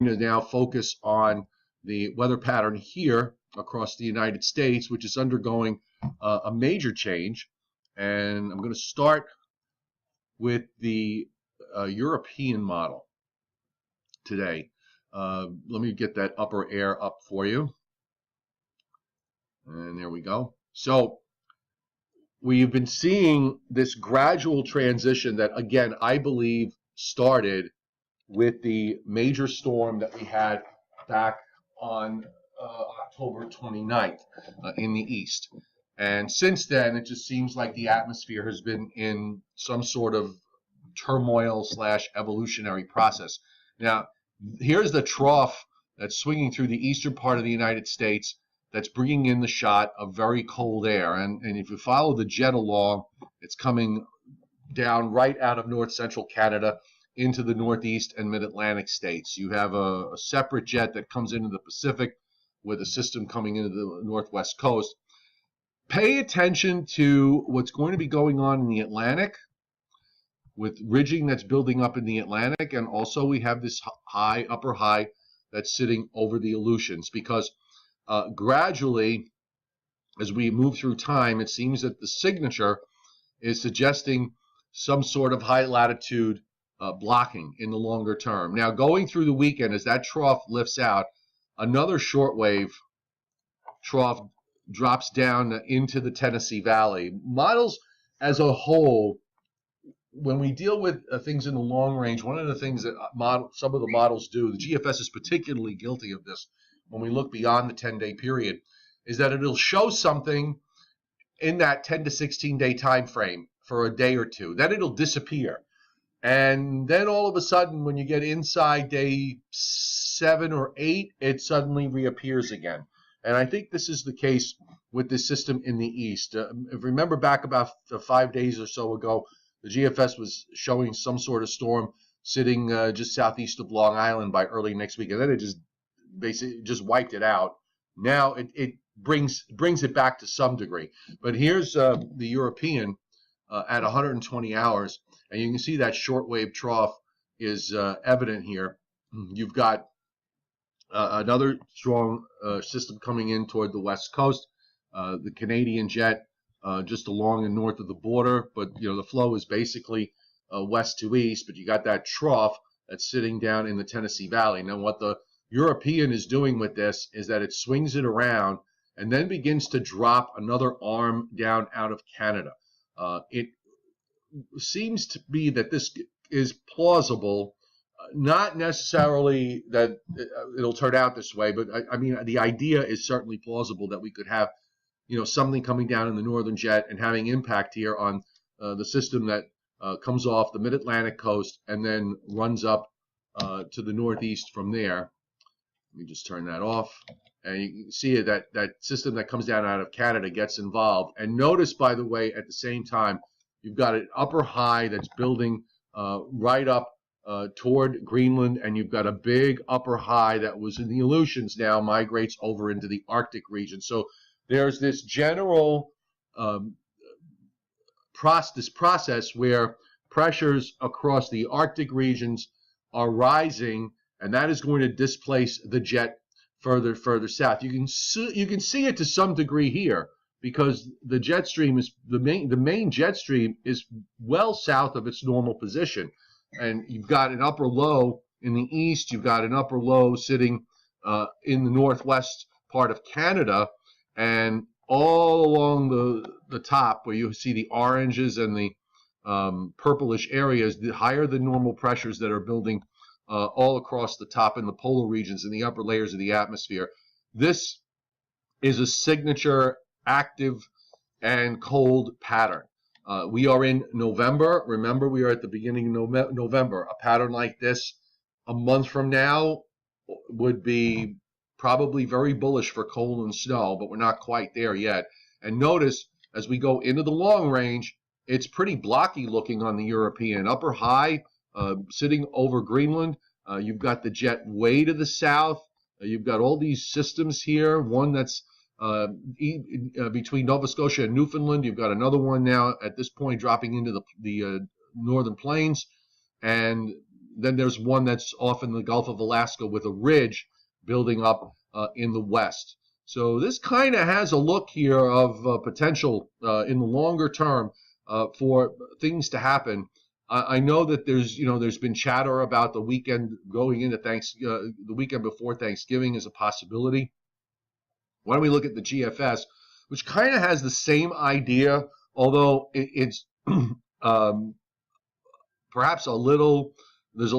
to now focus on the weather pattern here across the United States, which is undergoing a major change. And I'm going to start with the European model today. Let me get that upper air up for you. And there we go. So we've been seeing this gradual transition that, again, I believe started with the major storm that we had back on October 29th in the east. And since then, it just seems like the atmosphere has been in some sort of turmoil / evolutionary process. Now, here's the trough that's swinging through the eastern part of the United States that's bringing in the shot of very cold air. And if you follow the jet along, it's coming down right out of north central Canada into the northeast and mid-Atlantic states. You have a separate jet that comes into the Pacific with a system coming into the northwest coast. Pay attention to what's going to be going on in the Atlantic with ridging that's building up in the Atlantic, and also we have this upper high that's sitting over the Aleutians, because gradually, as we move through time, it seems that the signature is suggesting some sort of high latitude blocking in the longer term. Now, going through the weekend, as that trough lifts out, another shortwave trough drops down into the Tennessee Valley. Models as a whole, when we deal with things in the long range, one of the things that some of the models do, the GFS is particularly guilty of this when we look beyond the 10-day period, is that it'll show something in that 10 to 16-day time frame for a day or two. Then it'll disappear. And then all of a sudden, when you get inside day 7 or 8, it suddenly reappears again. And I think this is the case with this system in the east. If you remember back about 5 days or so ago, the GFS was showing some sort of storm sitting just southeast of Long Island by early next week. And then it just basically just wiped it out. Now it brings it back to some degree. But here's the European at 120 hours. And you can see that shortwave trough is evident here. You've got another strong system coming in toward the west coast. The Canadian jet just along and north of the border, but the flow is basically west to east. But you got that trough that's sitting down in the Tennessee Valley. Now, what the European is doing with this is that it swings it around and then begins to drop another arm down out of Canada. It seems to be that this is plausible, not necessarily that it'll turn out this way, but I mean, the idea is certainly plausible that we could have, something coming down in the northern jet and having impact here on the system that comes off the mid-Atlantic coast and then runs up to the northeast from there. Let me just turn that off. And you can see that system that comes down out of Canada gets involved. And notice, by the way, at the same time, you've got an upper high that's building right up toward Greenland, and you've got a big upper high that was in the Aleutians now migrates over into the Arctic region. So there's this general process where pressures across the Arctic regions are rising, and that is going to displace the jet further south. You can see it to some degree here, because the jet stream is the main jet stream is well south of its normal position, and you've got an upper low in the east. You've got an upper low sitting in the northwest part of Canada, and all along the top where you see the oranges and the purplish areas, the higher the normal pressures that are building all across the top in the polar regions and the upper layers of the atmosphere. This is a signature active and cold pattern. We are in November. Remember, we are at the beginning of November. A pattern like this a month from now would be probably very bullish for cold and snow, but we're not quite there yet. And notice, as we go into the long range, it's pretty blocky looking on the European. Upper high sitting over Greenland. You've got the jet way to the south. You've got all these systems here. One that's between Nova Scotia and Newfoundland. You've got another one now at this point dropping into the northern plains. And then there's one that's off in the Gulf of Alaska with a ridge building up in the west. So this kind of has a look here of potential in the longer term for things to happen. I know that there's been chatter about the weekend going into the weekend before Thanksgiving is a possibility. Why don't we look at the GFS, which kind of has the same idea, although it's perhaps there's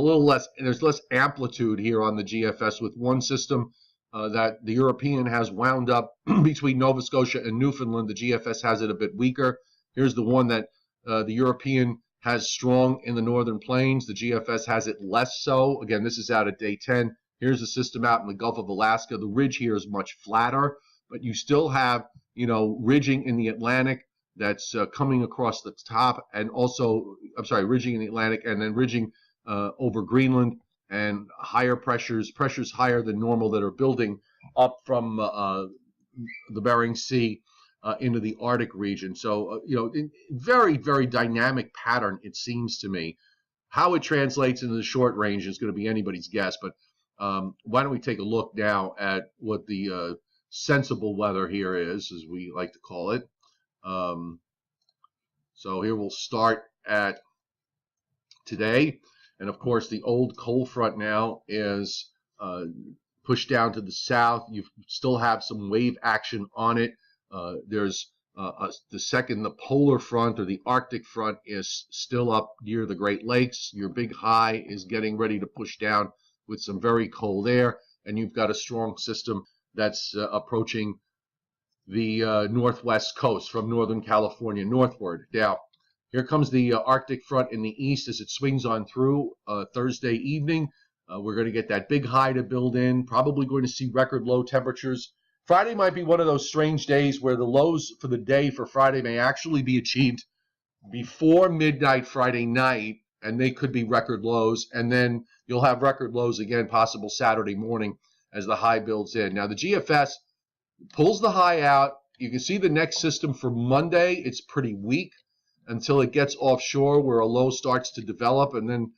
less amplitude here on the GFS with one system that the European has wound up between Nova Scotia and Newfoundland. The GFS has it a bit weaker. Here's the one that the European has strong in the northern plains. The GFS has it less so. Again, this is out at day 10. Here's the system out in the Gulf of Alaska. The ridge here is much flatter, but you still have, ridging in the Atlantic that's coming across the top, and also, ridging in the Atlantic and then ridging over Greenland, and higher pressures higher than normal that are building up from the Bering Sea into the Arctic region. So, very, very dynamic pattern, it seems to me. How it translates into the short range is going to be anybody's guess, but why don't we take a look now at what the sensible weather here is, as we like to call it. So here we'll start at today. And of course, the old cold front now is pushed down to the south. You still have some wave action on it. There's the polar front, or the Arctic front, is still up near the Great Lakes. Your big high is getting ready to push down with some very cold air, and you've got a strong system that's approaching the northwest coast from Northern California northward. Now, here comes the Arctic front in the east as it swings on through Thursday evening. We're going to get that big high to build in, probably going to see record low temperatures. Friday might be one of those strange days where the lows for the day for Friday may actually be achieved before midnight Friday night, and they could be record lows, and then you'll have record lows again possible Saturday morning as the high builds in. Now, the GFS pulls the high out. You can see the next system for Monday. It's pretty weak until it gets offshore where a low starts to develop, and then